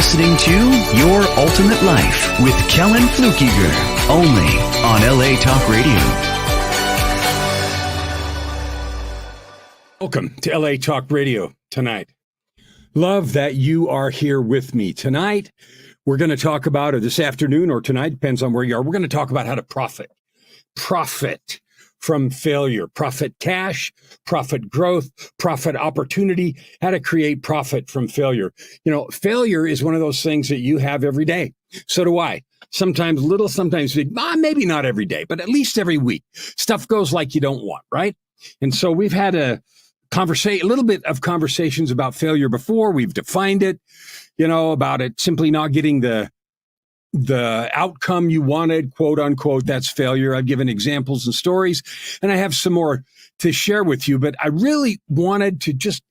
listening to Your Ultimate Life with Kellan Fluckiger, only on LA Talk Radio. Welcome to LA Talk Radio tonight. Love that you are here with me. Tonight, we're going to talk about, or this afternoon or tonight, depends on where you are, we're going to talk about how to profit. Profit from failure, profit cash, profit growth, profit opportunity, how to create profit from failure. You know, failure is one of those things that you have every day. So do I. Sometimes little, sometimes big. Maybe not every day, but at least every week. Stuff goes like you don't want, right? And so we've had a little bit of conversations about failure before. We've defined it, about it simply not getting the outcome you wanted, quote unquote. That's failure. I've given examples and stories, and I have some more to share with you, but I really wanted to just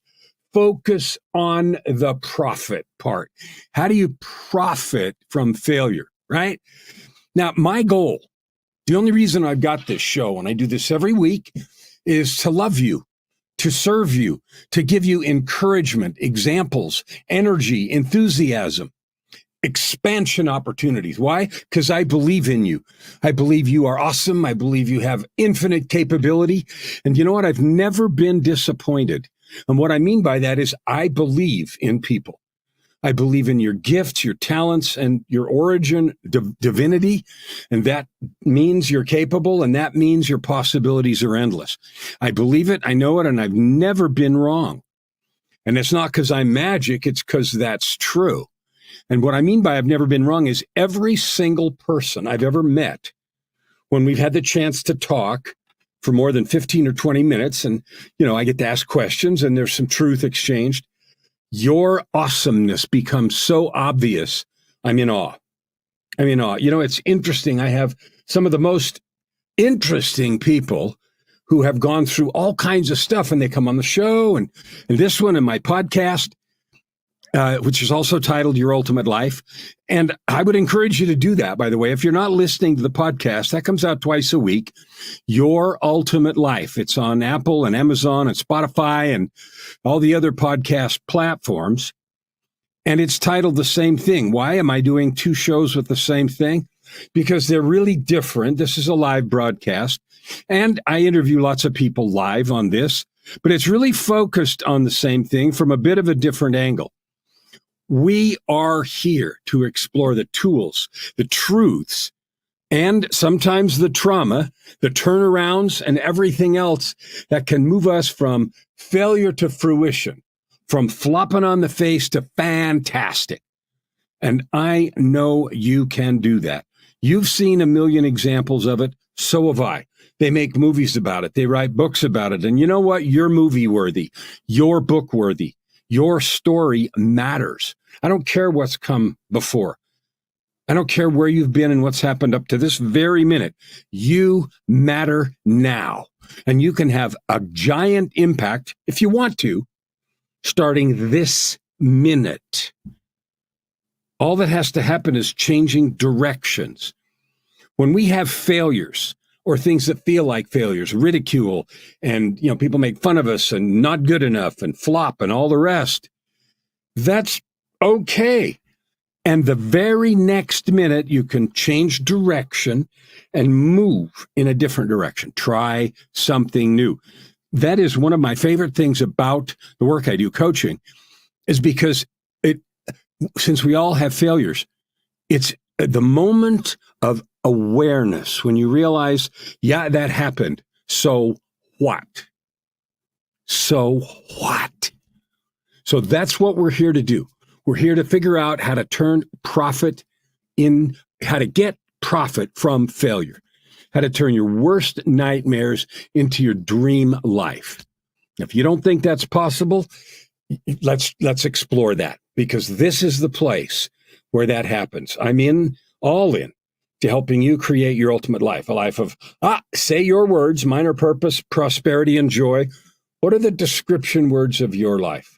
focus on the profit part. How do you profit from failure, right? Now, my goal, the only reason I've got this show, and I do this every week, is to love you, to serve you, to give you encouragement, examples, energy, enthusiasm, expansion opportunities. Why? Because I believe in you. I believe you are awesome. I believe you have infinite capability. And you know what? I've never been disappointed. And what I mean by that is I believe in people. I believe in your gifts, your talents, and your origin, divinity. And that means you're capable, and that means your possibilities are endless. I believe it, I know it, and I've never been wrong. And it's not because I'm magic, it's because that's true. And what I mean by I've never been wrong is every single person I've ever met, when we've had the chance to talk for more than 15 or 20 minutes, and, I get to ask questions and there's some truth exchanged, your awesomeness becomes so obvious. I'm in awe. I'm in awe. It's interesting. I have some of the most interesting people who have gone through all kinds of stuff, and they come on the show and this one and my podcast, which is also titled Your Ultimate Life. And I would encourage you to do that, by the way. If you're not listening to the podcast, that comes out twice a week, Your Ultimate Life. It's on Apple and Amazon and Spotify and all the other podcast platforms. And it's titled the same thing. Why am I doing two shows with the same thing? Because they're really different. This is a live broadcast, and I interview lots of people live on this, but it's really focused on the same thing from a bit of a different angle. We are here to explore the tools, the truths, and sometimes the trauma, the turnarounds, and everything else that can move us from failure to fruition, from flopping on the face to fantastic. And I know you can do that. You've seen a million examples of it. So have I. They make movies about it. They write books about it. And you know what? You're movie worthy. You're book worthy. Your story matters. I don't care what's come before. I don't care where you've been and what's happened up to this very minute. You matter now. And you can have a giant impact, if you want to, starting this minute. All that has to happen is changing directions. When we have failures, or things that feel like failures, ridicule, and people make fun of us and not good enough and flop and all the rest, that's okay. And the very next minute, you can change direction and move in a different direction. Try something new. That is one of my favorite things about the work I do, coaching, is because since we all have failures, it's the moment of awareness when you realize, yeah, that happened. So what? So what? So that's what we're here to do. We're here to figure out how to turn profit how to get profit from failure, how to turn your worst nightmares into your dream life. If you don't think that's possible, let's explore that, because this is the place where that happens. I'm all in to helping you create your ultimate life, a life of, say your words, minor purpose, prosperity, and joy. What are the description words of your life?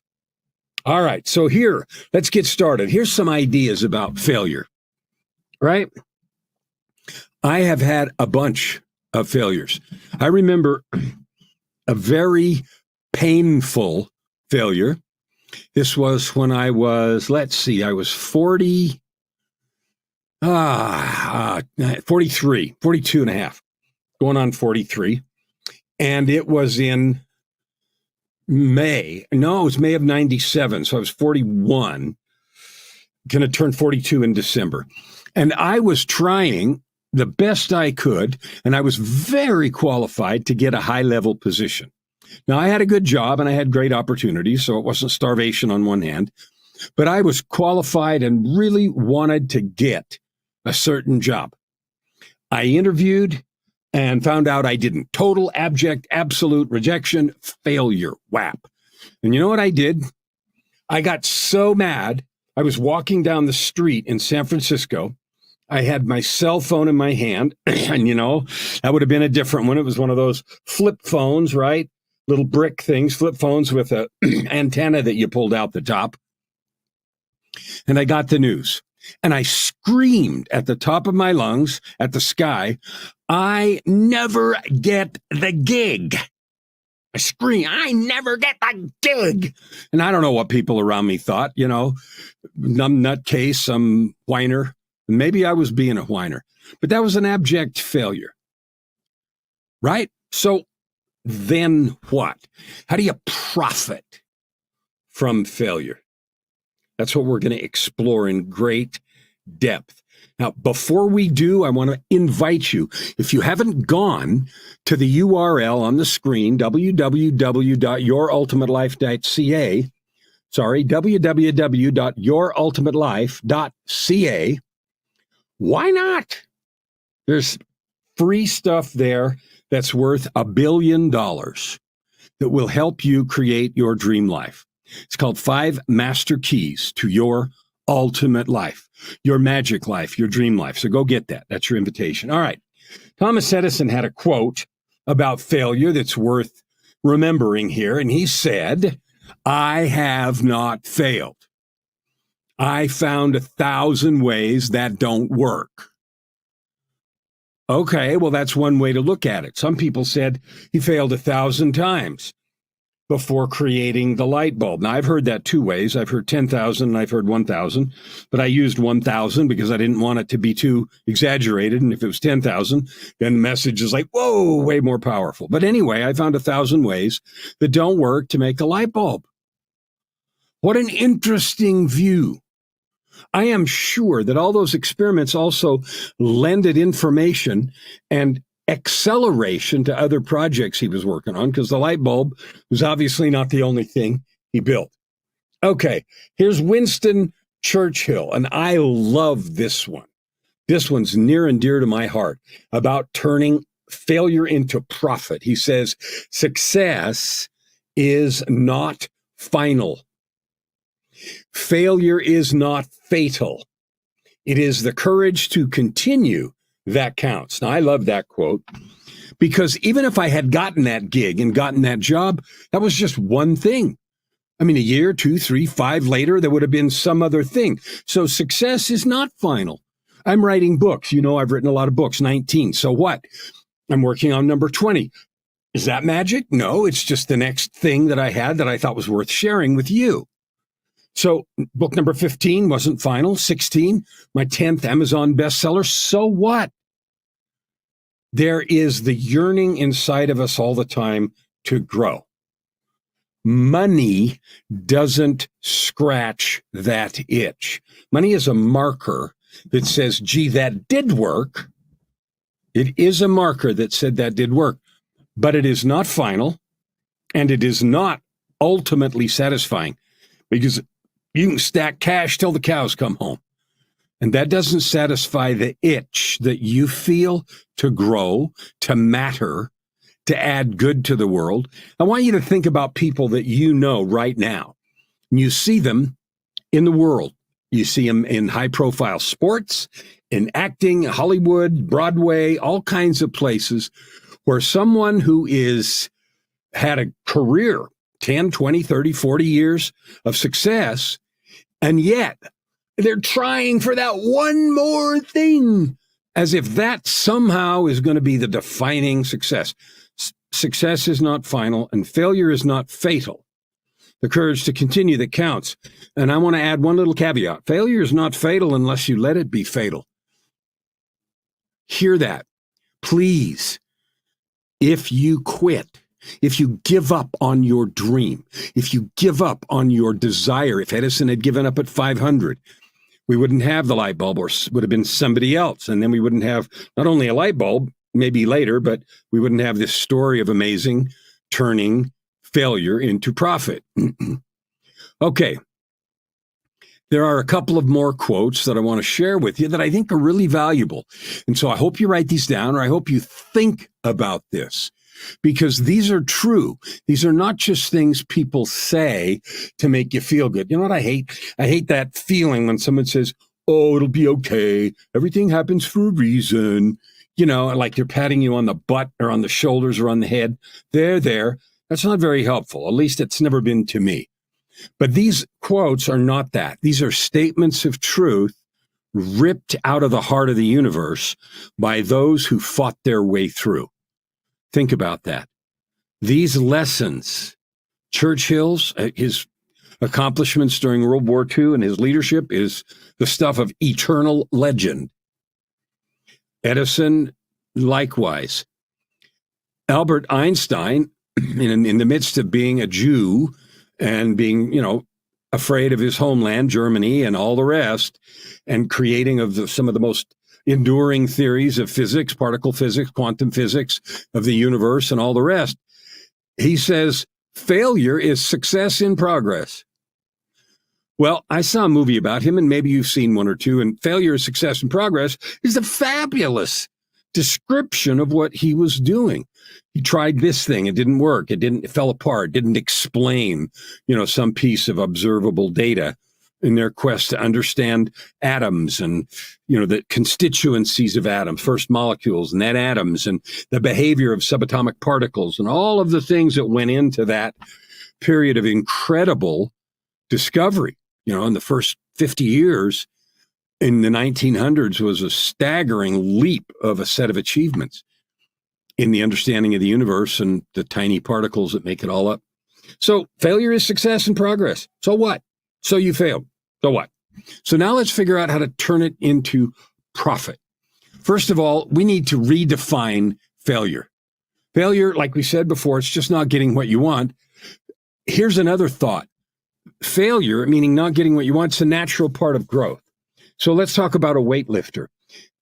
All right, so here, let's get started. Here's some ideas about failure, right? I have had a bunch of failures. I remember a very painful failure This was when I was, I was 43, 42 and a half, going on 43. And it was in May. No, it was May of 97. So I was 41, going to turn 42 in December. And I was trying the best I could, and I was very qualified to get a high-level position. Now, I had a good job, and I had great opportunities, so it wasn't starvation on one hand. But I was qualified and really wanted to get a certain job. I interviewed and found out I didn't. Total, abject, absolute rejection, failure, whap. And you know what I did? I got so mad. I was walking down the street in San Francisco. I had my cell phone in my hand, and that would have been a different one. It was one of those flip phones, right? Little brick things, flip phones with a antenna that you pulled out the top. And I got the news. And I screamed at the top of my lungs at the sky, I never get the gig. I screamed, I never get the gig. And I don't know what people around me thought, some nutcase, some whiner. Maybe I was being a whiner, but that was an abject failure, right? So then what? How do you profit from failure? That's what we're going to explore in great depth. Now, before we do, I want to invite you, if you haven't gone to the URL on the screen, www.yourultimatelife.ca, www.yourultimatelife.ca, why not? There's free stuff there that's worth $1 billion that will help you create your dream life. It's called 5 Master Keys to Your Ultimate Life, your magic life, your dream life. So go get that. That's your invitation. All right. Thomas Edison had a quote about failure that's worth remembering here. And he said, I have not failed. I found 1,000 ways that don't work. Okay, well, that's one way to look at it. Some people said he failed 1,000 times before creating the light bulb. Now, I've heard that 2 ways. I've heard 10,000 and I've heard 1,000, but I used 1,000 because I didn't want it to be too exaggerated. And if it was 10,000, then the message is like, whoa, way more powerful. But anyway, I found 1,000 ways that don't work to make a light bulb. What an interesting view. I am sure that all those experiments also lended information and acceleration to other projects he was working on, because the light bulb was obviously not the only thing he built. Okay, here's Winston Churchill, and I love this one. This one's near and dear to my heart, about turning failure into profit. He says, success is not final. Failure is not fatal. It is the courage to continue that counts. Now, I love that quote, because even if I had gotten that gig and gotten that job, that was just one thing. I mean, a year, 2, 3, 5 later, there would have been some other thing. So success is not final. I'm writing books. I've written a lot of books, 19. So what? I'm working on number 20. Is that magic? No, it's just the next thing that I had that I thought was worth sharing with you. So book number 15 wasn't final. 16, my 10th Amazon bestseller. So what? There is the yearning inside of us all the time to grow. Money doesn't scratch that itch. Money is a marker that says, gee, that did work. It is a marker that said that did work, but it is not final, and it is not ultimately satisfying, because you can stack cash till the cows come home. And that doesn't satisfy the itch that you feel to grow, to matter, to add good to the world. I want you to think about people that you know right now. You see them in the world. You see them in high-profile sports, in acting, Hollywood, Broadway, all kinds of places where someone who had a career, 10, 20, 30, 40 years of success, and yet they're trying for that one more thing, as if that somehow is going to be the defining success. Success is not final, and failure is not fatal. the courage to continue that counts. And I want to add one little caveat. Failure is not fatal unless you let it be fatal. Hear that. Please, if you quit, if you give up on your dream, if you give up on your desire, if Edison had given up at 500, we wouldn't have the light bulb, or would have been somebody else. And then we wouldn't have not only a light bulb, maybe later, but we wouldn't have this story of amazing turning failure into profit. Okay. There are a couple of more quotes that I want to share with you that I think are really valuable. And so I hope you write these down, or I hope you think about this, because these are true. These are not just things people say to make you feel good. You know what I hate? I hate that feeling when someone says, oh, it'll be okay. Everything happens for a reason. You know, like they're patting you on the butt or on the shoulders or on the head. There. That's not very helpful. At least it's never been to me. But these quotes are not that. These are statements of truth ripped out of the heart of the universe by those who fought their way through. Think about that. These lessons, Churchill's, his accomplishments during World War II and his leadership is the stuff of eternal legend. Edison, likewise. Albert Einstein, in the midst of being a Jew and being, afraid of his homeland, Germany, and all the rest, and creating some of the most enduring theories of physics, particle physics, quantum physics of the universe, and all the rest, he says, failure is success in progress. Well, I saw a movie about him, and maybe you've seen one or two, and failure is success in progress is a fabulous description of what he was doing. He tried this thing, it didn't work, it fell apart, didn't explain, some piece of observable data in their quest to understand atoms and, the constituencies of atoms, first molecules and then atoms, and the behavior of subatomic particles, and all of the things that went into that period of incredible discovery. In the first 50 years in the 1900s was a staggering leap of a set of achievements in the understanding of the universe and the tiny particles that make it all up. So failure is success in progress. So what? So you failed. So what? So now let's figure out how to turn it into profit. First of all, we need to redefine failure. Failure, like we said before, it's just not getting what you want. Here's another thought. Failure, meaning not getting what you want, is a natural part of growth. So let's talk about a weightlifter.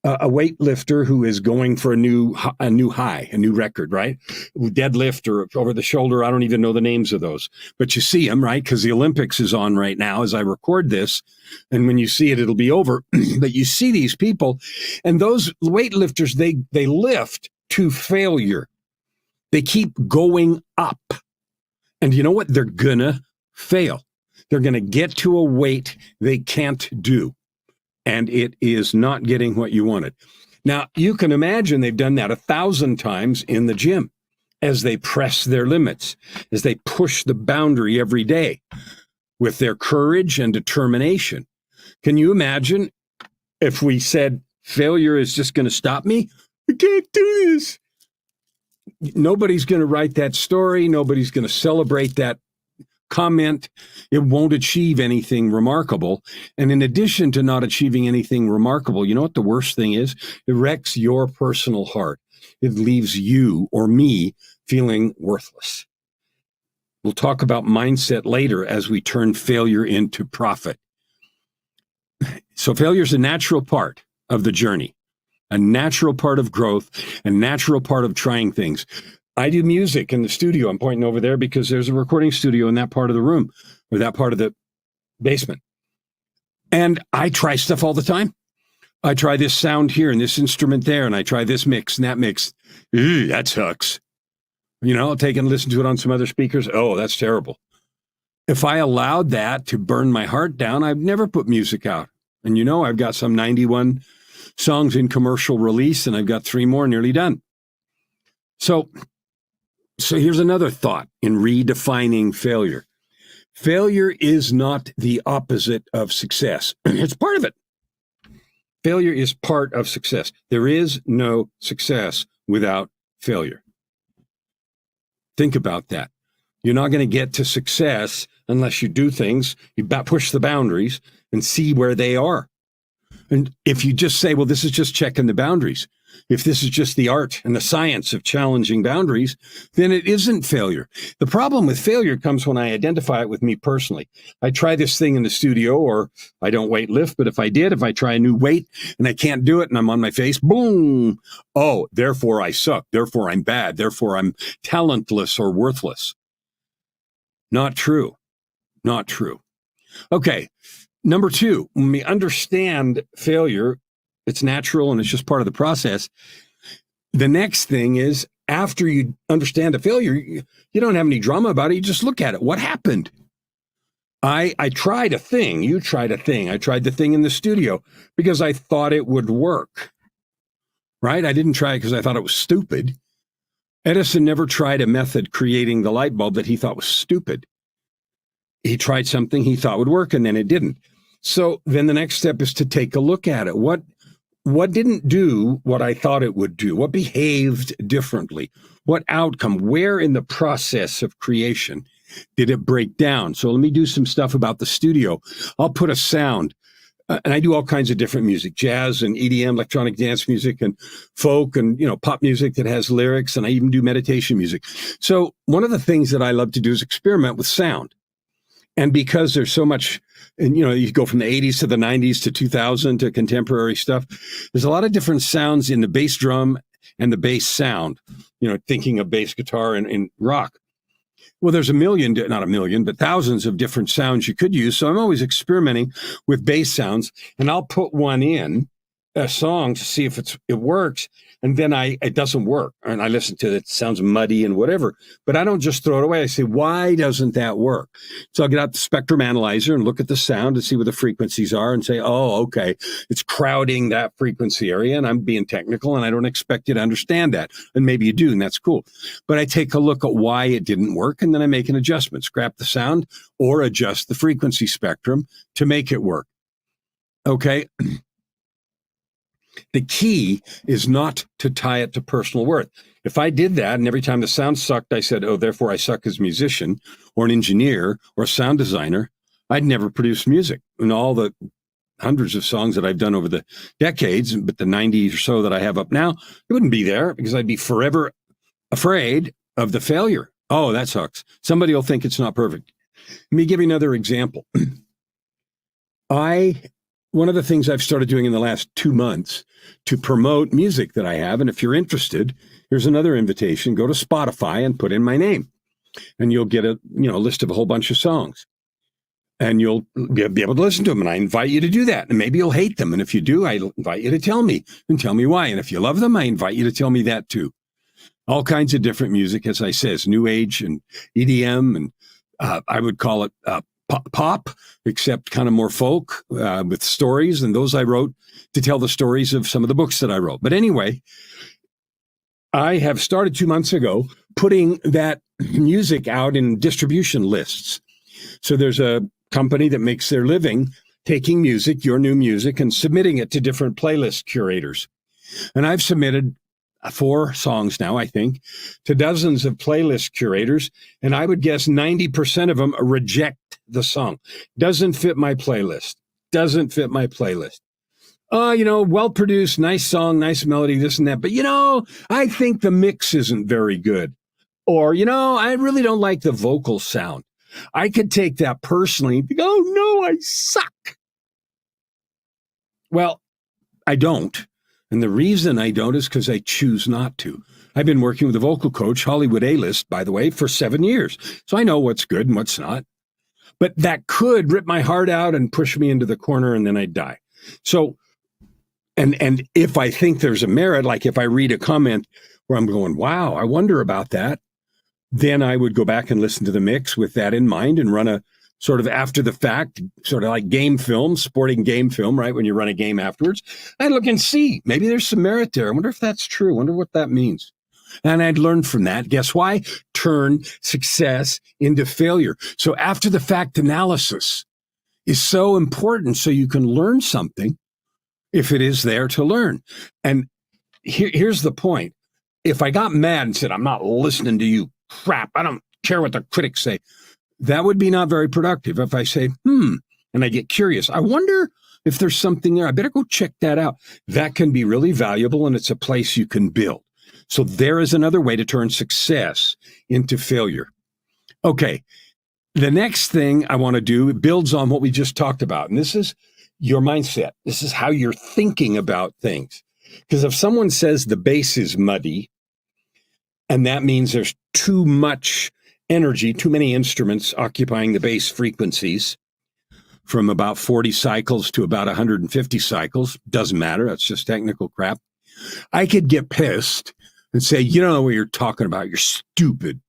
A weightlifter who is going for a new high, a new record, right? Deadlift or over the shoulder. I don't even know the names of those, but you see them, right? Because the Olympics is on right now as I record this. And when you see it, it'll be over. But you see these people, and those weightlifters, they lift to failure. They keep going up. And you know what? They're gonna fail. They're gonna get to a weight they can't do. And it is not getting what you wanted. Now, you can imagine they've done that 1,000 times in the gym as they press their limits, as they push the boundary every day with their courage and determination. Can you imagine if we said, failure is just going to stop me? I can't do this. Nobody's going to write that story. Nobody's going to celebrate that comment. It won't achieve anything remarkable. And in addition to not achieving anything remarkable, you know what the worst thing is? It wrecks your personal heart. It leaves you or me feeling worthless. We'll talk about mindset later as we turn failure into profit. So failure is a natural part of the journey, a natural part of growth, a natural part of trying things. I do music in the studio. I'm pointing over there because there's a recording studio in that part of the room or that part of the basement. And I try stuff all the time. I try this sound here and this instrument there, and I try this mix and that mix. That sucks. I'll take and listen to it on some other speakers. Oh, that's terrible. If I allowed that to burn my heart down, I'd never put music out. And I've got some 91 songs in commercial release, and I've got 3 more nearly done. So here's another thought in redefining failure. Failure is not the opposite of success. It's part of it. Failure is part of success. There is no success without failure. Think about that. You're not going to get to success unless you do things, you push the boundaries and see where they are. And if you just say, well, this is just checking the boundaries, if this is just the art and the science of challenging boundaries, then it isn't failure. The problem with failure comes when I identify it with me personally. I try this thing in the studio, or I don't weight lift, but if I try a new weight and I can't do it and I'm on my face, boom. Oh, therefore I suck. Therefore I'm bad. Therefore I'm talentless or worthless. Not true. Not true. Okay. Number two, when we understand failure, it's natural and it's just part of the process. The next thing is, after you understand a failure, you don't have any drama about it. You just look at it. What happened? I tried a thing. You tried a thing. I tried the thing in the studio because I thought it would work, right? I didn't try it because I thought it was stupid. Edison never tried a method creating the light bulb that he thought was stupid. He tried something he thought would work, and then it didn't. So then the next step is to take a look at it. What didn't do what I thought it would do? What behaved differently? What outcome? Where in the process of creation did it break down? So let me do some stuff about the studio. I'll put a sound, and I do all kinds of different music, jazz and EDM, electronic dance music, and folk, and pop music that has lyrics, and I even do meditation music. So one of the things that I love to do is experiment with sound. And because there's so much, and you go from the 80s to the 90s to 2000 to contemporary stuff, there's a lot of different sounds in the bass drum and the bass sound, thinking of bass guitar and rock. Well, there's not a million, but thousands of different sounds you could use. So I'm always experimenting with bass sounds, and I'll put one in a song to see if it works. And then it doesn't work. And I listen to it sounds muddy and whatever, but I don't just throw it away. I say, why doesn't that work? So I'll get out the spectrum analyzer and look at the sound and see what the frequencies are and say, oh, okay, it's crowding that frequency area. And I'm being technical and I don't expect you to understand that. And maybe you do, and that's cool. But I take a look at why it didn't work, and then I make an adjustment, scrap the sound or adjust the frequency spectrum to make it work. Okay. The key is not to tie it to personal worth. If I did that and every time the sound sucked, I said, oh, therefore I suck as a musician or an engineer or a sound designer, I'd never produce music. And all the hundreds of songs that I've done over the decades, but the 90 or so that I have up now, it wouldn't be there because I'd be forever afraid of the failure. Oh, that sucks. Somebody will think it's not perfect. Let me give you another example. One of the things I've started doing in the last 2 months to promote music that I have, and if you're interested, here's another invitation. Go to Spotify and put in my name, and you'll get a list of a whole bunch of songs, and you'll be able to listen to them. And I invite you to do that. And maybe you'll hate them, and if you do, I invite you to tell me why. And if you love them, I invite you to tell me that too. All kinds of different music, as I says, new age and EDM, and I would call it pop, except kind of more folk with stories, and those I wrote to tell the stories of some of the books that I wrote. But anyway, I have started 2 months ago putting that music out in distribution lists. So there's a company that makes their living taking music, your new music, and submitting it to different playlist curators. And I've submitted 4 songs now, I think, to dozens of playlist curators, and I would guess 90% of them reject the song. Doesn't fit my playlist. Well-produced, nice song, nice melody, this and that, but I think the mix isn't very good. Or, I really don't like the vocal sound. I could take that personally and think, oh no, I suck. Well, I don't. And the reason I don't is because I choose not to. I've been working with a vocal coach, Hollywood A-list, by the way, for 7 years. So I know what's good and what's not. But that could rip my heart out and push me into the corner, and then I'd die. So, and if I think there's a merit, like if I read a comment where I'm going, wow, I wonder about that, then I would go back and listen to the mix with that in mind and run a sort of after the fact, sort of like game film, sporting game film, right? When you run a game afterwards, I'd look and see, maybe there's some merit there. I wonder if that's true. I wonder what that means. And I'd learn from that. Guess why? Turn success into failure. So after the fact analysis is so important so you can learn something if it is there to learn. And here's the point. If I got mad and said, I'm not listening to you crap, I don't care what the critics say. That would be not very productive. If I say, and I get curious, I wonder if there's something there. I better go check that out. That can be really valuable, and it's a place you can build. So there is another way to turn success into failure. Okay. The next thing I want to do builds on what we just talked about. And this is your mindset. This is how you're thinking about things. Because if someone says the bass is muddy, and that means there's too much energy, too many instruments occupying the bass frequencies from about 40 cycles to about 150 cycles, doesn't matter. That's just technical crap. I could get pissed and say, you don't know what you're talking about. You're stupid.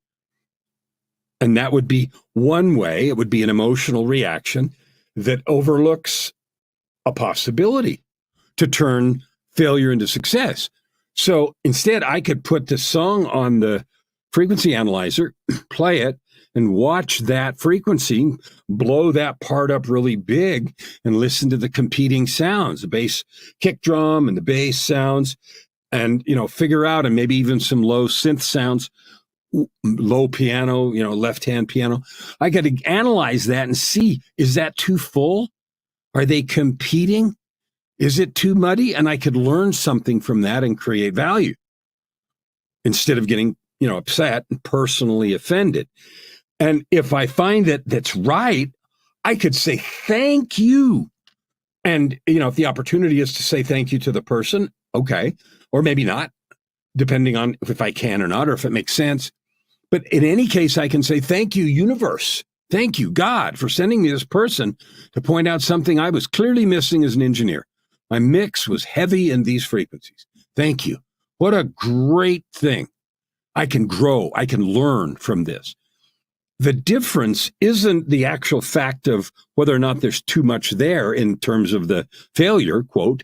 And that would be one way. It would be an emotional reaction that overlooks a possibility to turn failure into success. So instead, I could put the song on the frequency analyzer, play it, and watch that frequency, blow that part up really big, and listen to the competing sounds, the bass kick drum and the bass sounds, and, figure out, and maybe even some low synth sounds, low piano, left-hand piano. I got to analyze that and see, is that too full? Are they competing? Is it too muddy? And I could learn something from that and create value instead of getting, upset and personally offended. And if I find that that's right, I could say, thank you. And, if the opportunity is to say thank you to the person, okay, or maybe not, depending on if I can or not, or if it makes sense. But in any case, I can say, thank you, universe. Thank you, God, for sending me this person to point out something I was clearly missing as an engineer. My mix was heavy in these frequencies. Thank you. What a great thing. I can grow. I can learn from this. The difference isn't the actual fact of whether or not there's too much there in terms of the failure, quote.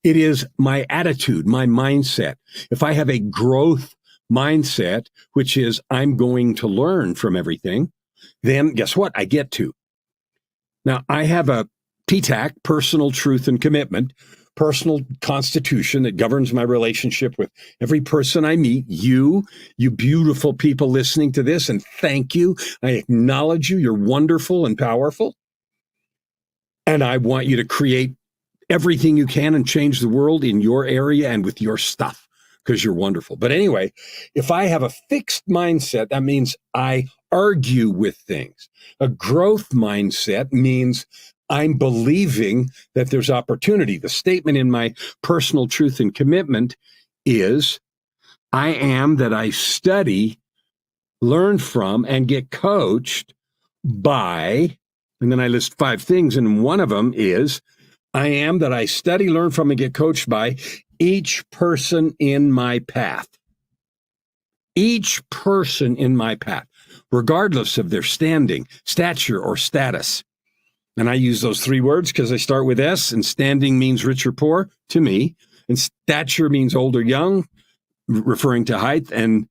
It is my attitude, my mindset. If I have a growth mindset, which is I'm going to learn from everything, then guess what? I get to. Now, I have a PTAC, personal truth and commitment, personal constitution that governs my relationship with every person I meet. You beautiful people listening to this, and thank you. I acknowledge you. You're wonderful and powerful. And I want you to create everything you can and change the world in your area and with your stuff, because you're wonderful. But anyway, if I have a fixed mindset, that means I argue with things. A growth mindset means I'm believing that there's opportunity. The statement in my personal truth and commitment is, I am that I study, learn from, and get coached by, and then I list 5 things, and one of them is, I am that I study, learn from, and get coached by each person in my path. Each person in my path, regardless of their standing, stature, or status. And I use those 3 words because I start with S, and standing means rich or poor to me, and stature means old or young, referring to height, and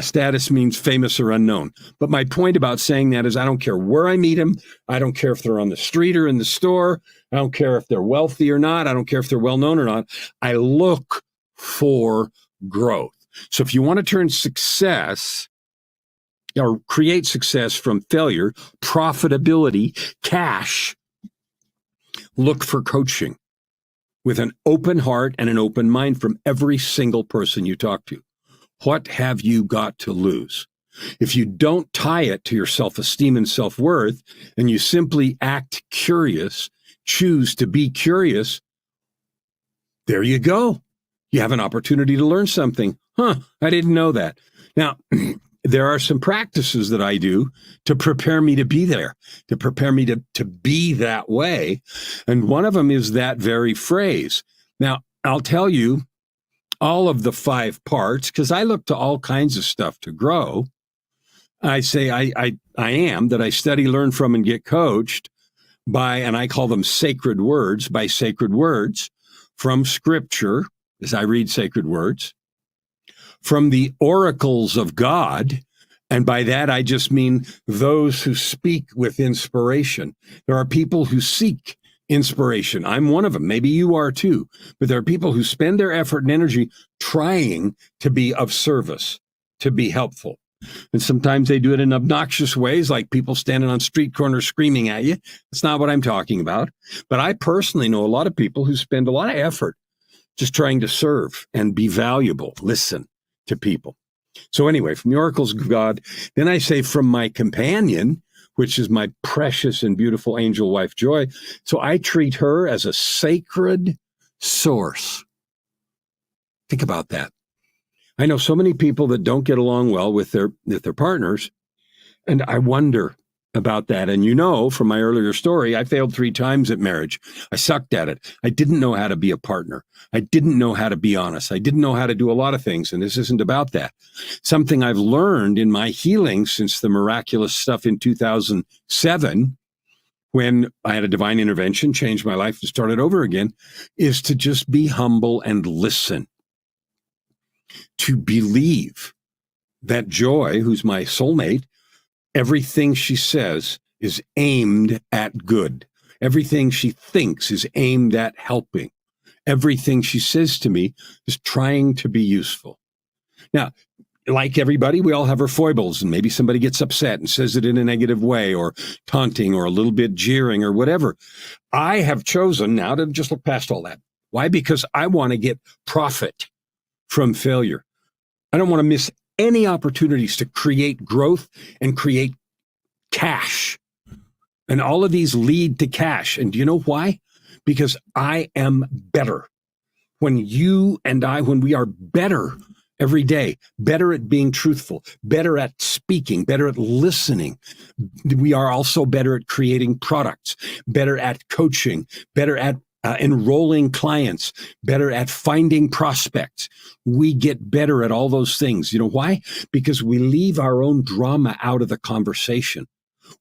status means famous or unknown. But my point about saying that is I don't care where I meet them. I don't care if they're on the street or in the store. I don't care if they're wealthy or not. I don't care if they're well-known or not. I look for growth. So if you want to turn success or create success from failure, profitability, cash, look for coaching with an open heart and an open mind from every single person you talk to. What have you got to lose? If you don't tie it to your self-esteem and self-worth, and you simply act curious, choose to be curious, there you go. You have an opportunity to learn something. I didn't know that. Now, there are some practices that I do to prepare me to be there, to prepare me to be that way. And one of them is that very phrase. Now, I'll tell you all of the 5 parts, because I look to all kinds of stuff to grow. I say I am that I study, learn from, and get coached by, and I call them sacred words, by sacred words from Scripture, as I read sacred words, from the oracles of God. And by that, I just mean those who speak with inspiration. There are people who seek inspiration. I'm one of them. Maybe you are too. But there are people who spend their effort and energy trying to be of service, to be helpful. And sometimes they do it in obnoxious ways, like people standing on street corners screaming at you. That's not what I'm talking about. But I personally know a lot of people who spend a lot of effort just trying to serve and be valuable, listen to people. So anyway, from the oracles of God, then I say from my companion, which is my precious and beautiful angel wife, Joy. So I treat her as a sacred source. Think about that. I know so many people that don't get along well with their partners, and I wonder about that. And you know, from my earlier story, I failed 3 times at marriage. I sucked at it. I didn't know how to be a partner. I didn't know how to be honest. I didn't know how to do a lot of things, and this isn't about that. Something I've learned in my healing since the miraculous stuff in 2007, when I had a divine intervention, changed my life and started over again, is to just be humble and listen. To believe that Joy, who's my soulmate, everything she says is aimed at good. Everything she thinks is aimed at helping. Everything she says to me is trying to be useful. Now, like everybody, we all have our foibles, and maybe somebody gets upset and says it in a negative way, or taunting, or a little bit jeering, or whatever. I have chosen now to just look past all that. Why? Because I want to get profit from failure. I don't want to miss any opportunities to create growth and create cash. And all of these lead to cash. And do you know why? Because I am better. When you and I, when we are better every day, better at being truthful, better at speaking, better at listening, we are also better at creating products, better at coaching, better at enrolling clients, better at finding prospects. We get better at all those things. You know why? Because we leave our own drama out of the conversation.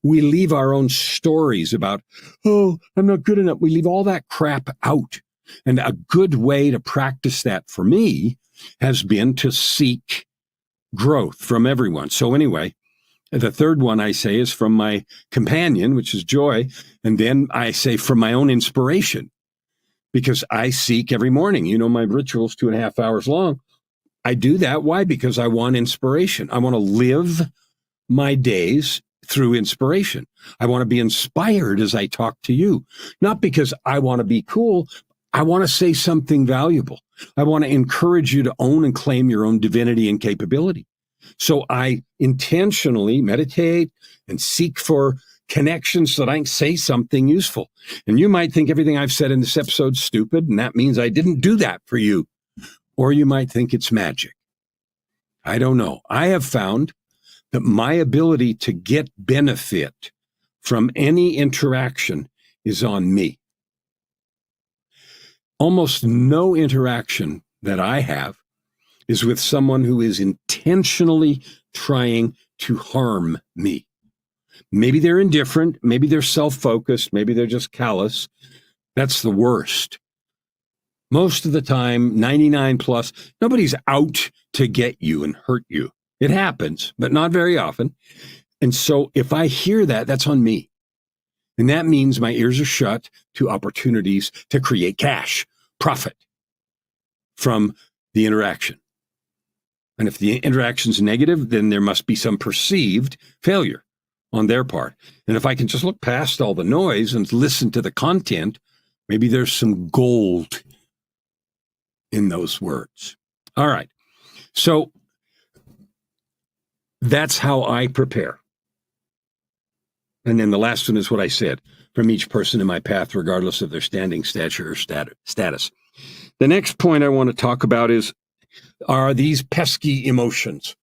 We leave our own stories about, oh, I'm not good enough. We leave all that crap out. And a good way to practice that for me has been to seek growth from everyone. So anyway, the third one I say is from my companion, which is Joy. And then I say from my own inspiration, because I seek every morning. You know, my ritual's 2.5 hours long. I do that. Why? Because I want inspiration. I want to live my days through inspiration. I want to be inspired as I talk to you, not because I want to be cool. I want to say something valuable. I want to encourage you to own and claim your own divinity and capability. So I intentionally meditate and seek for connections so that I can say something useful. And you might think everything I've said in this episode is stupid, and that means I didn't do that for you. Or you might think it's magic. I don't know. I have found that my ability to get benefit from any interaction is on me. Almost no interaction that I have is with someone who is intentionally trying to harm me. Maybe they're indifferent, maybe they're self-focused, maybe they're just callous. That's the worst. Most of the time, 99 plus, nobody's out to get you and hurt you. It happens, but not very often. And so if I hear that, that's on me. And that means my ears are shut to opportunities to create cash, profit from the interaction. And if the interaction's negative, then there must be some perceived failure on their part. And if I can just look past all the noise and listen to the content, maybe there's some gold in those words. All right. So that's how I prepare. And then the last one is what I said, from each person in my path, regardless of their standing, stature, or status. The next point I want to talk about are these pesky emotions.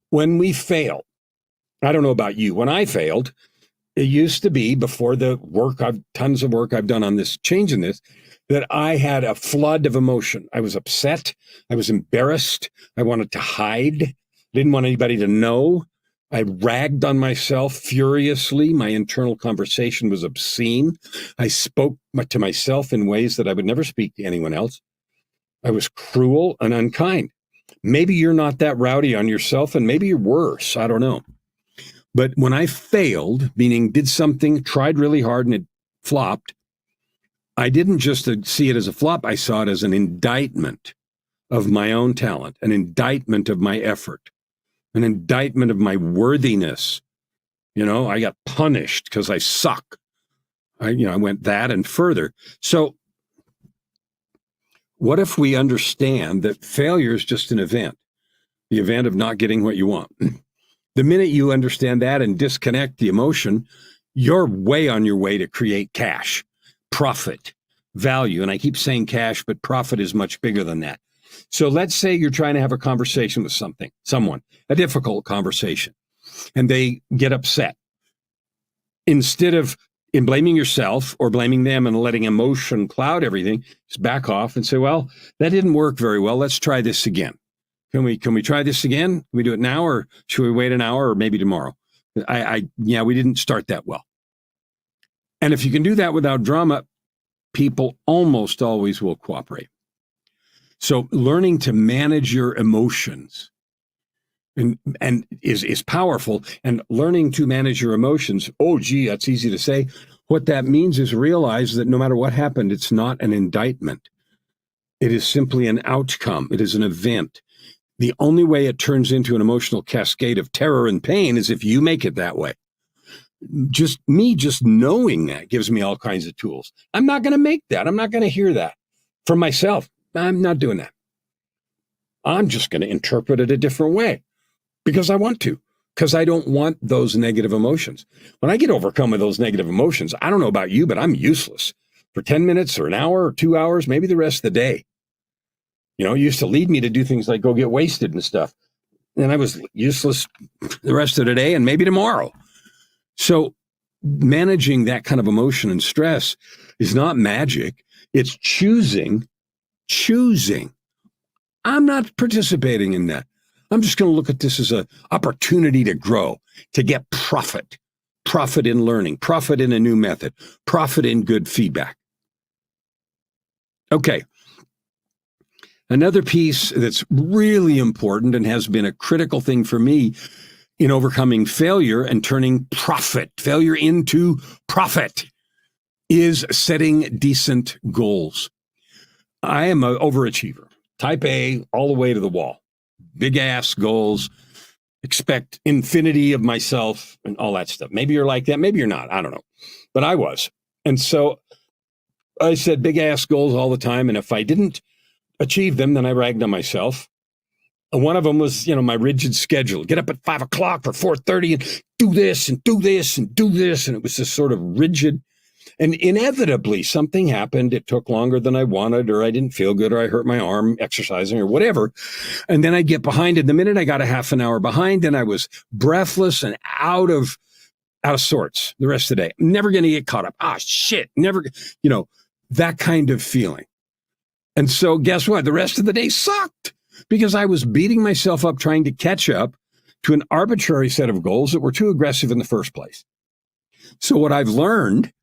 When we fail, I don't know about you, when I failed, it used to be, before the tons of work I've done on this, changing this, that I had a flood of emotion. I was upset. I was embarrassed. I wanted to hide. Didn't want anybody to know. I ragged on myself furiously. My internal conversation was obscene. I spoke to myself in ways that I would never speak to anyone else. I was cruel and unkind. Maybe you're not that rowdy on yourself, and maybe you're worse. I don't know. But when I failed, meaning did something, tried really hard, and it flopped, I didn't just see it as a flop. I saw it as an indictment of my own talent, an indictment of my effort. an indictment of my worthiness. I got punished because I suck. I went that and further. So what if we understand that failure is just an event, the event of not getting what you want? The minute you understand that and disconnect the emotion, you're way on your way to create cash, profit, value. And I keep saying cash, but profit is much bigger than that. So let's say you're trying to have a conversation with someone, a difficult conversation, and they get upset. Instead of blaming yourself or blaming them and letting emotion cloud everything, just back off and say, well, that didn't work very well. Let's try this again. Can we try this again? Can we do it now, or should we wait an hour, or maybe tomorrow? We didn't start that well. And if you can do that without drama, people almost always will cooperate. So learning to manage your emotions and is powerful. And learning to manage your emotions, that's easy to say. What that means is realize that no matter what happened, it's not an indictment. It is simply an outcome. It is an event. The only way it turns into an emotional cascade of terror and pain is if you make it that way. Just knowing that gives me all kinds of tools. I'm not going to make that. I'm not going to hear that from myself. I'm not doing that. I'm just going to interpret it a different way because I want to, because I don't want those negative emotions. When I get overcome with those negative emotions, I don't know about you, but I'm useless for 10 minutes or an hour or 2 hours, maybe the rest of the day. It used to lead me to do things like go get wasted and stuff. And I was useless the rest of the day and maybe tomorrow. So managing that kind of emotion and stress is not magic. It's choosing. I'm not participating in that. I'm just going to look at this as an opportunity to grow, to get profit in learning, profit in a new method, profit in good feedback. Okay. Another piece that's really important and has been a critical thing for me in overcoming failure and turning failure into profit is setting decent goals. I am an overachiever, type A, all the way to the wall. Big ass goals, expect infinity of myself and all that stuff. Maybe you're like that. Maybe you're not. I don't know. But I was. And so I set big ass goals all the time. And if I didn't achieve them, then I ragged on myself. And one of them was, my rigid schedule. Get up at 5 o'clock or 4:30 and do this and do this and do this. And it was just sort of rigid. And inevitably, something happened. It took longer than I wanted, or I didn't feel good, or I hurt my arm exercising or whatever. And then I'd get behind. And the minute I got a half an hour behind, then I was breathless and out of sorts the rest of the day. Never going to get caught up. Shit. Never, that kind of feeling. And so guess what? The rest of the day sucked because I was beating myself up trying to catch up to an arbitrary set of goals that were too aggressive in the first place. So what I've learned,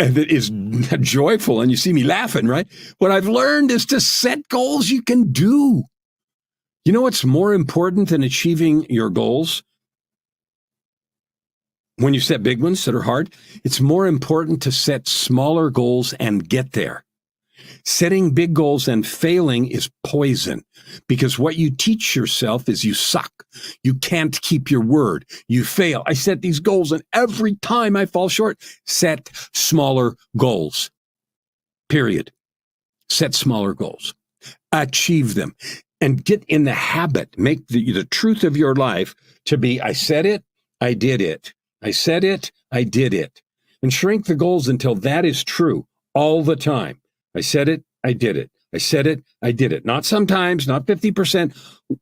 and it is joyful, and you see me laughing, right? What I've learned is to set goals you can do. You know what's more important than achieving your goals? When you set big ones that are hard, it's more important to set smaller goals and get there. Setting big goals and failing is poison because what you teach yourself is you suck. You can't keep your word. You fail. I set these goals and every time I fall short, set smaller goals. Period. Set smaller goals. Achieve them and get in the habit. Make the truth of your life to be, I said it, I did it. I said it, I did it. And shrink the goals until that is true all the time. I said it, I did it. I said it, I did it. Not sometimes, not 50%,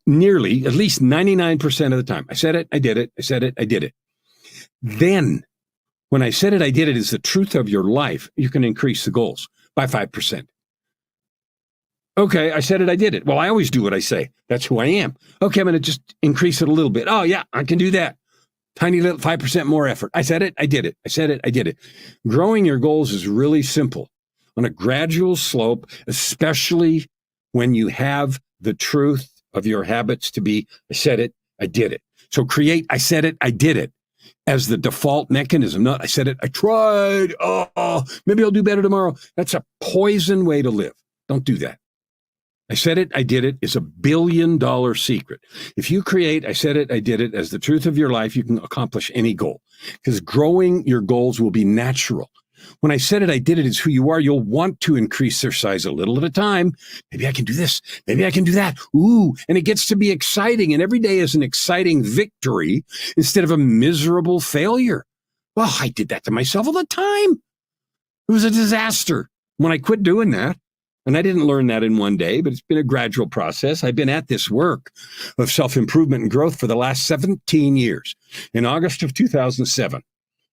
nearly, at least 99% of the time. I said it, I did it. I said it, I did it. Then, when I said it, I did it is the truth of your life, you can increase the goals by 5%. Okay, I said it, I did it. Well, I always do what I say. That's who I am. Okay, I'm going to just increase it a little bit. Oh, yeah, I can do that. Tiny little 5% more effort. I said it, I did it. I said it, I did it. Growing your goals is really simple. On a gradual slope, especially when you have the truth of your habits to be, I said it, I did it. So create, I said it, I did it as the default mechanism. Not, I said it, I tried. Oh, maybe I'll do better tomorrow. That's a poison way to live. Don't do that. I said it, I did it is $1 billion secret. If you create, I said it, I did it as the truth of your life, you can accomplish any goal because growing your goals will be natural. When I said it, I did it is who you are. You'll want to increase their size a little at a time. Maybe I can do this. Maybe I can do that. Ooh, and it gets to be exciting. And every day is an exciting victory instead of a miserable failure. Well, I did that to myself all the time. It was a disaster when I quit doing that. And I didn't learn that in one day, but it's been a gradual process. I've been at this work of self-improvement and growth for the last 17 years. In August of 2007,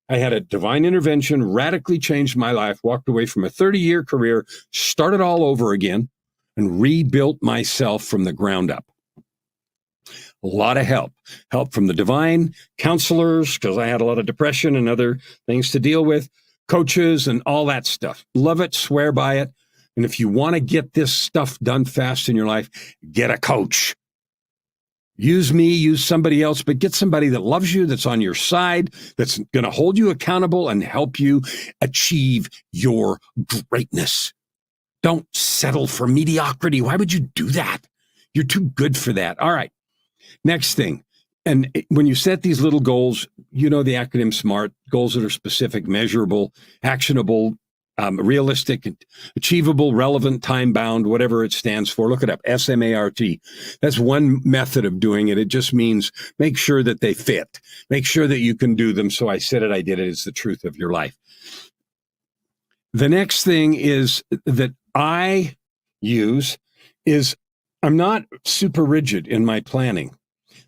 I had a divine intervention, radically changed my life, walked away from a 30-year career, started all over again, and rebuilt myself from the ground up. A lot of help from the divine counselors, because I had a lot of depression and other things to deal with, coaches and all that stuff. Love it, swear by it. And if you want to get this stuff done fast in your life, get a coach. Use me, use somebody else, but get somebody that loves you, that's on your side, that's going to hold you accountable and help you achieve your greatness. Don't settle for mediocrity. Why would you do that? You're too good for that. All right. Next thing. And when you set these little goals, you know the acronym SMART, goals that are specific, measurable, actionable, realistic, achievable, relevant, time-bound, whatever it stands for. Look it up, SMART. That's one method of doing it. It just means make sure that they fit. Make sure that you can do them. So I said it, I did it. It's the truth of your life. The next thing is that I use is I'm not super rigid in my planning,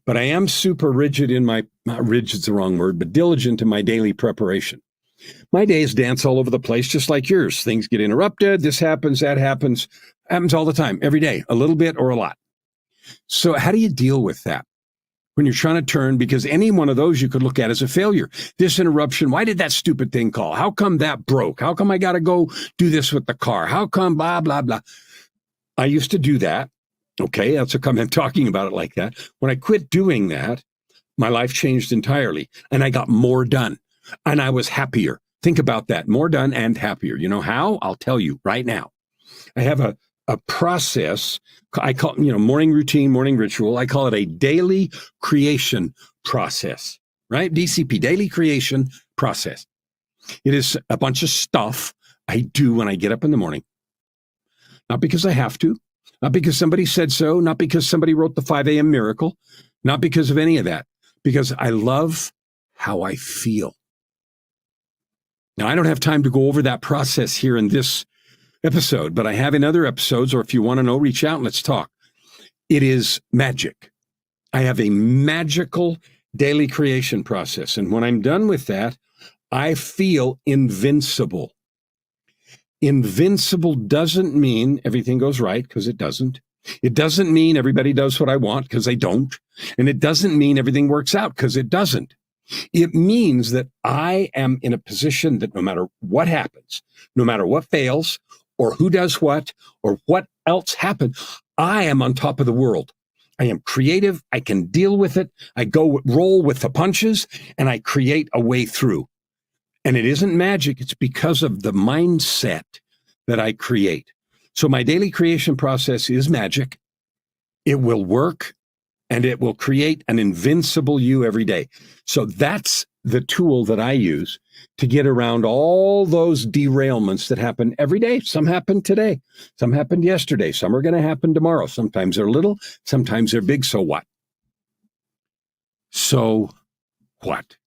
but I am super rigid in my, not rigid's the wrong word, but diligent in my daily preparation. My days dance all over the place, just like yours. Things get interrupted. This happens, that happens. Happens all the time, every day, a little bit or a lot. So how do you deal with that when you're trying to turn? Because any one of those you could look at as a failure. This interruption, why did that stupid thing call? How come that broke? How come I got to go do this with the car? How come blah, blah, blah? I used to do that. Okay, that's how come I'm talking about it like that. When I quit doing that, my life changed entirely and I got more done. And I was happier. Think about that. More done and happier. You know how? I'll tell you right now. I have a process. I call, morning routine, morning ritual. I call it a daily creation process, right? DCP, daily creation process. It is a bunch of stuff I do when I get up in the morning. Not because I have to, not because somebody said so, not because somebody wrote the 5 a.m. miracle, not because of any of that, because I love how I feel. Now, I don't have time to go over that process here in this episode, but I have in other episodes, or if you want to know, reach out and let's talk. It is magic. I have a magical daily creation process. And when I'm done with that, I feel invincible. Invincible doesn't mean everything goes right, because it doesn't. It doesn't mean everybody does what I want, because they don't. And it doesn't mean everything works out, because it doesn't. It means that I am in a position that no matter what happens, no matter what fails, or who does what, or what else happened, I am on top of the world. I am creative. I can deal with it. I roll with the punches, and I create a way through. And it isn't magic. It's because of the mindset that I create. So my daily creation process is magic. It will work. And it will create an invincible you every day. So that's the tool that I use to get around all those derailments that happen every day. Some happen today. Some happened yesterday. Some are going to happen tomorrow. Sometimes they're little. Sometimes they're big. So what? So what?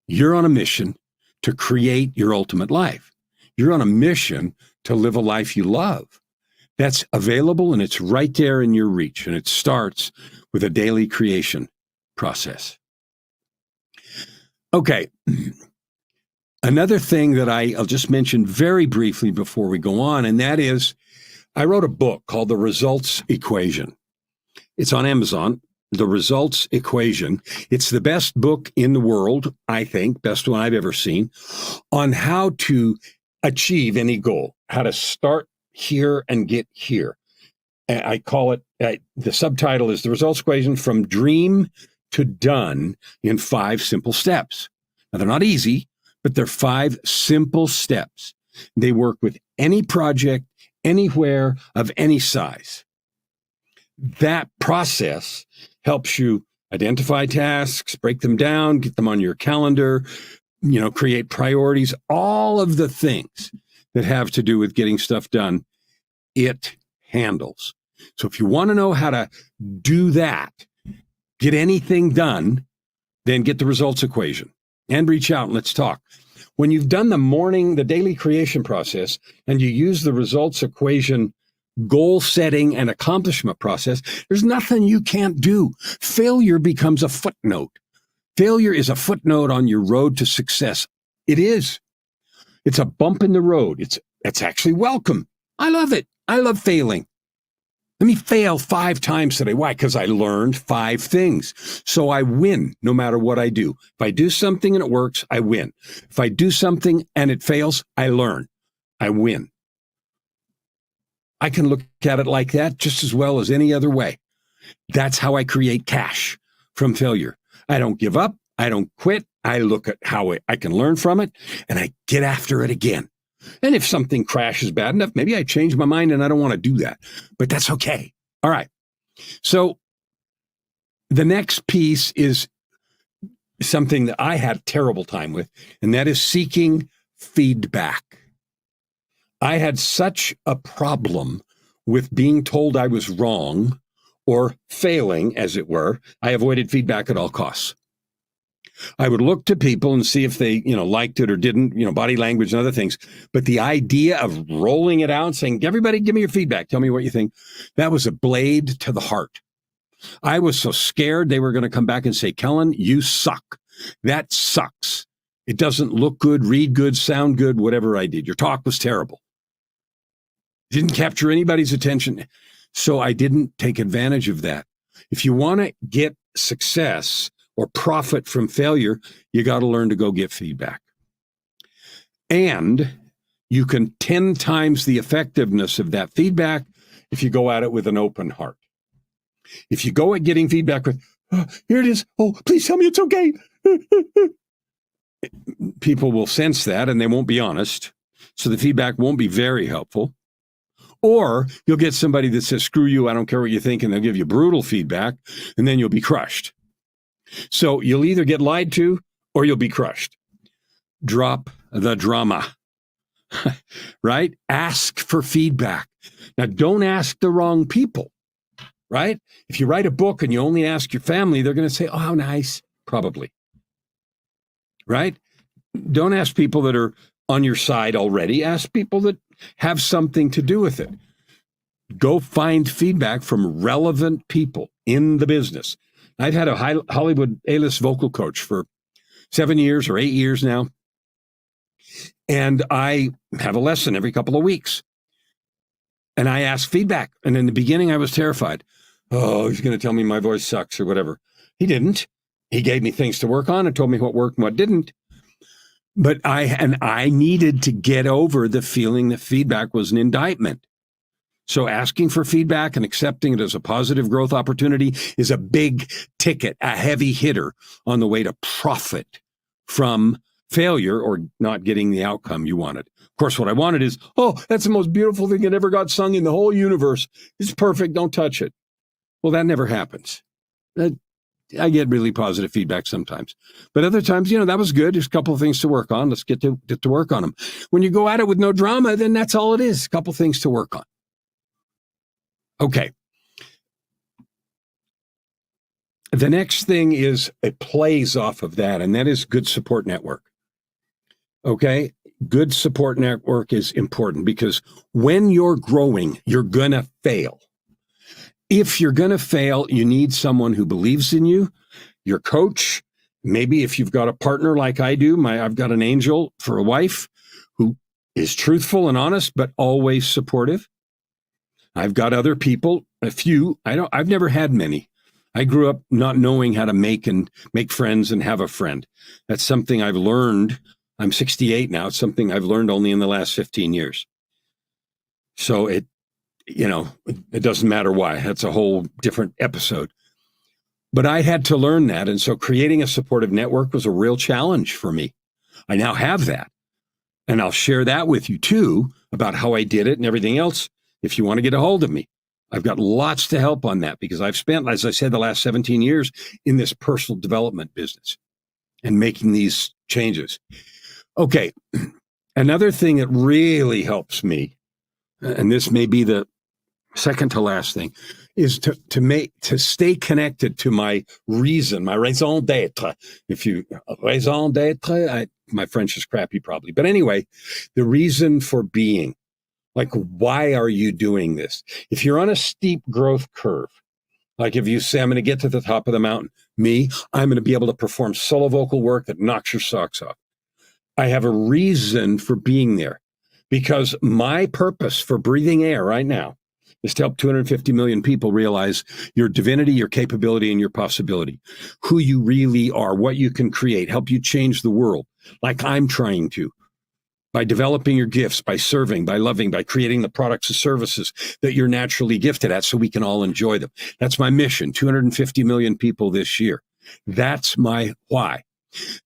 You're on a mission to create your ultimate life. You're on a mission to live a life you love. That's available and it's right there in your reach. And it starts with a daily creation process. Okay. Another thing that I'll just mention very briefly before we go on, and that is I wrote a book called The Results Equation. It's on Amazon, The Results Equation. It's the best book in the world, I think, best one I've ever seen, on how to achieve any goal, how to start here and get here. I call it, the subtitle is The Results Equation from Dream to Done in 5 Simple Steps. Now, they're not easy, but they're 5 simple steps. They work with any project, anywhere, of any size. that process helps you identify tasks, break them down, get them on your calendar, create priorities, all of the things that have to do with getting stuff done, it handles. So if you want to know how to do that, get anything done, then get the results equation and reach out and let's talk. When you've done the daily creation process, and you use the results equation goal setting and accomplishment process, there's nothing you can't do. Failure becomes a footnote. Failure is a footnote on your road to success. It is. It's a bump in the road. It's actually welcome. I love it. I love failing. Let me fail 5 times today. Why? Because I learned 5 things. So I win no matter what I do. If I do something and it works, I win. If I do something and it fails, I learn. I win. I can look at it like that just as well as any other way. That's how I create cash from failure. I don't give up. I don't quit. I look at how I can learn from it, and I get after it again. And if something crashes bad enough, maybe I change my mind and I don't want to do that. But that's okay. All right. So the next piece is something that I had a terrible time with, and that is seeking feedback. I had such a problem with being told I was wrong or failing, as it were. I avoided feedback at all costs. I would look to people and see if they, liked it or didn't, body language and other things. But the idea of rolling it out and saying, everybody, give me your feedback. Tell me what you think. That was a blade to the heart. I was so scared they were going to come back and say, Kellan, you suck. That sucks. It doesn't look good, read good, sound good, whatever I did. Your talk was terrible. Didn't capture anybody's attention. So I didn't take advantage of that. If you want to get success or profit from failure, you got to learn to go get feedback. And you can 10 times the effectiveness of that feedback if you go at it with an open heart. If you go at getting feedback with, oh, here it is. Oh, please tell me it's okay. People will sense that and they won't be honest. So the feedback won't be very helpful. Or you'll get somebody that says, screw you, I don't care what you think, and they'll give you brutal feedback, and then you'll be crushed. So you'll either get lied to or you'll be crushed. Drop the drama, right? Ask for feedback. Now, don't ask the wrong people, right? If you write a book and you only ask your family, they're going to say, oh, how nice, probably, right? Don't ask people that are on your side already. Ask people that have something to do with it. Go find feedback from relevant people in the business. I've had a Hollywood A-list vocal coach for 7 years or 8 years now. And I have a lesson every couple of weeks. And I ask feedback. And in the beginning, I was terrified. Oh, he's going to tell me my voice sucks or whatever. He didn't. He gave me things to work on and told me what worked and what didn't. But I needed to get over the feeling that feedback was an indictment. So asking for feedback and accepting it as a positive growth opportunity is a big ticket, a heavy hitter on the way to profit from failure or not getting the outcome you wanted. Of course, what I wanted is, oh, that's the most beautiful thing that ever got sung in the whole universe. It's perfect. Don't touch it. Well, that never happens. I get really positive feedback sometimes. But other times, that was good. There's a couple of things to work on. Let's get to work on them. When you go at it with no drama, then that's all it is. A couple of things to work on. Okay. The next thing is it plays off of that, and that is good support network. Okay? Good support network is important because when you're growing, you're going to fail. If you're going to fail, you need someone who believes in you, your coach. Maybe if you've got a partner like I do, I've got an angel for a wife who is truthful and honest, but always supportive. I've got other people, a few. I've never had many. I grew up not knowing how to make friends and have a friend. That's something I've learned. I'm 68 now. It's something I've learned only in the last 15 years. So it doesn't matter why. That's a whole different episode. But I had to learn that. And so creating a supportive network was a real challenge for me. I now have that. And I'll share that with you too about how I did it and everything else if you want to get a hold of me. I've got lots to help on that because I've spent, as I said, the last 17 years in this personal development business and making these changes. Okay. Another thing that really helps me, and this may be the second to last thing, is to stay connected to my reason, my raison d'être. Raison d'être, my French is crappy probably. But anyway, the reason for being. Like, why are you doing this? If you're on a steep growth curve, like if you say, I'm going to get to the top of the mountain, I'm going to be able to perform solo vocal work that knocks your socks off. I have a reason for being there because my purpose for breathing air right now is to help 250 million people realize your divinity, your capability, and your possibility, who you really are, what you can create, help you change the world like I'm trying to. By developing your gifts, by serving, by loving, by creating the products and services that you're naturally gifted at so we can all enjoy them. That's my mission, 250 million people this year. That's my why.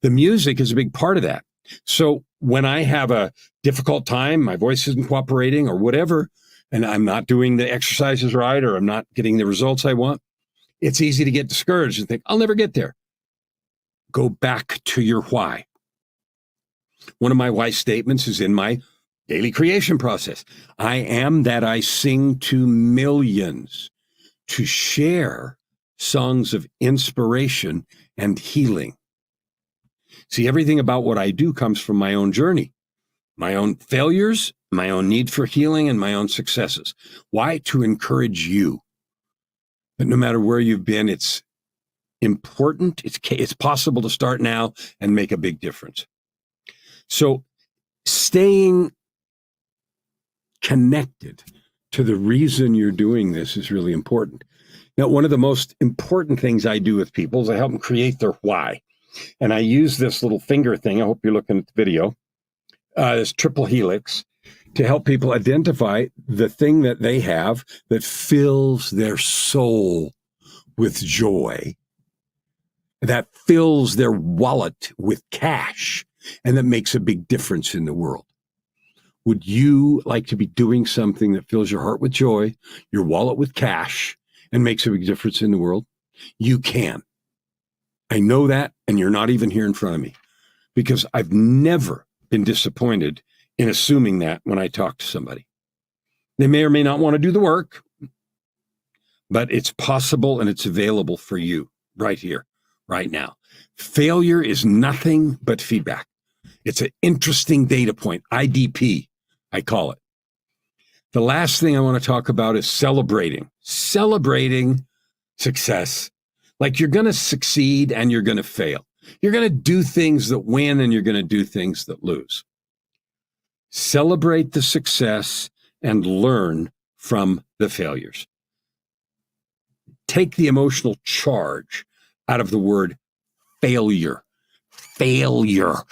The music is a big part of that. So when I have a difficult time, my voice isn't cooperating or whatever, and I'm not doing the exercises right or I'm not getting the results I want, it's easy to get discouraged and think, I'll never get there. Go back to your why. One of my why statements is in my daily creation process. I am that I sing to millions to share songs of inspiration and healing. See, everything about what I do comes from my own journey, my own failures, my own need for healing, and my own successes. Why? To encourage you. But no matter where you've been, it's important. It's possible to start now and make a big difference. So staying connected to the reason you're doing this is really important. Now, one of the most important things I do with people is I help them create their why. And I use this little finger thing. I hope you're looking at the video. This triple helix to help people identify the thing that they have that fills their soul with joy, that fills their wallet with cash, and that makes a big difference in the world. Would you like to be doing something that fills your heart with joy, your wallet with cash, and makes a big difference in the world? You can. I know that, and you're not even here in front of me, because I've never been disappointed in assuming that when I talk to somebody. They may or may not want to do the work, but it's possible and it's available for you right here, right now. Failure is nothing but feedback. It's an interesting data point, IDP, I call it. The last thing I want to talk about is celebrating success. Like, you're going to succeed and you're going to fail. You're going to do things that win and you're going to do things that lose. Celebrate the success and learn from the failures. Take the emotional charge out of the word failure. Failure.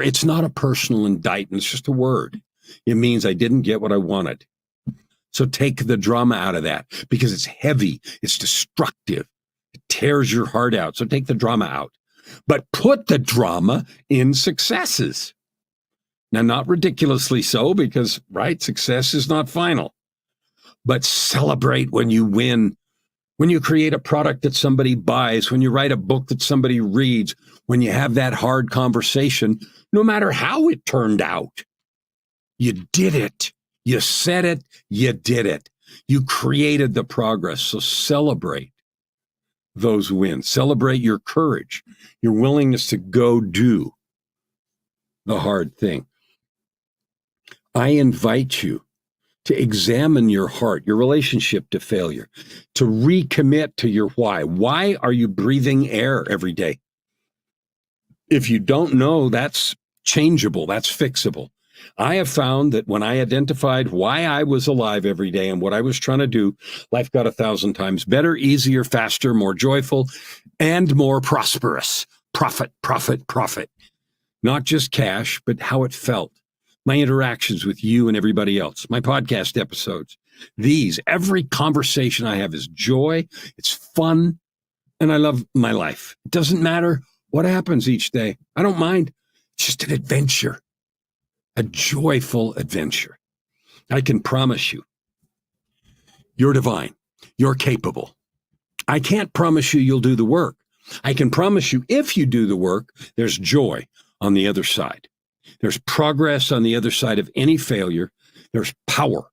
It's not a personal indictment. It's just a word. It means I didn't get what I wanted. So take the drama out of that because it's heavy. It's destructive. It tears your heart out. So take the drama out. But put the drama in successes. Now, not ridiculously so because, right, success is not final. But celebrate when you win. When you create a product that somebody buys, when you write a book that somebody reads, when you have that hard conversation, no matter how it turned out, you did it. You said it. You did it. You created the progress. So celebrate those wins. Celebrate your courage, your willingness to go do the hard thing. I invite you to examine your heart, your relationship to failure, to recommit to your why. Why are you breathing air every day? If you don't know, that's changeable, that's fixable. I have found that when I identified why I was alive every day and what I was trying to do, life got 1,000 times better, easier, faster, more joyful, and more prosperous. Profit. Not just cash, but how it felt. My interactions with you and everybody else, my podcast episodes, every conversation I have is joy, it's fun, and I love my life. It doesn't matter what happens each day. I don't mind. It's just an adventure, a joyful adventure. I can promise you, You're divine. You're capable. I can't promise you you'll do the work. I can promise you if you do the work, there's joy on the other side. There's progress on the other side of any failure. There's power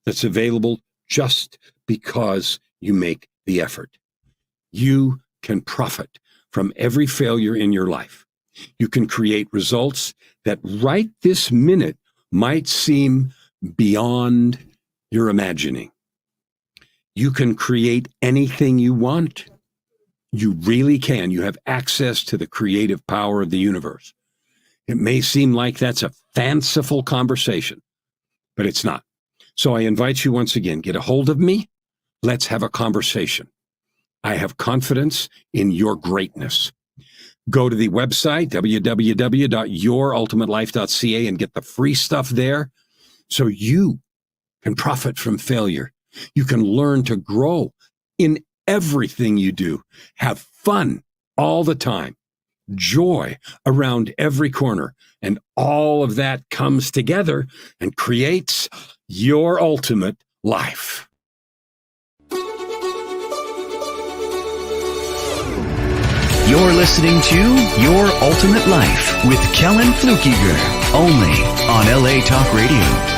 that's available just because you make the effort. You can profit from every failure in your life. You can create results that right this minute might seem beyond your imagining. You can create anything you want. You really can. You have access to the creative power of the universe. It may seem like that's a fanciful conversation, but it's not. So I invite you once again, get a hold of me. Let's have a conversation. I have confidence in your greatness. Go to the website, www.yourultimatelife.ca, and get the free stuff there so you can profit from failure. You can learn to grow in everything you do. Have fun all the time. Joy around every corner. And all of that comes together and creates your ultimate life. You're listening to Your Ultimate Life with Kellan Fluckiger, only on LA Talk Radio.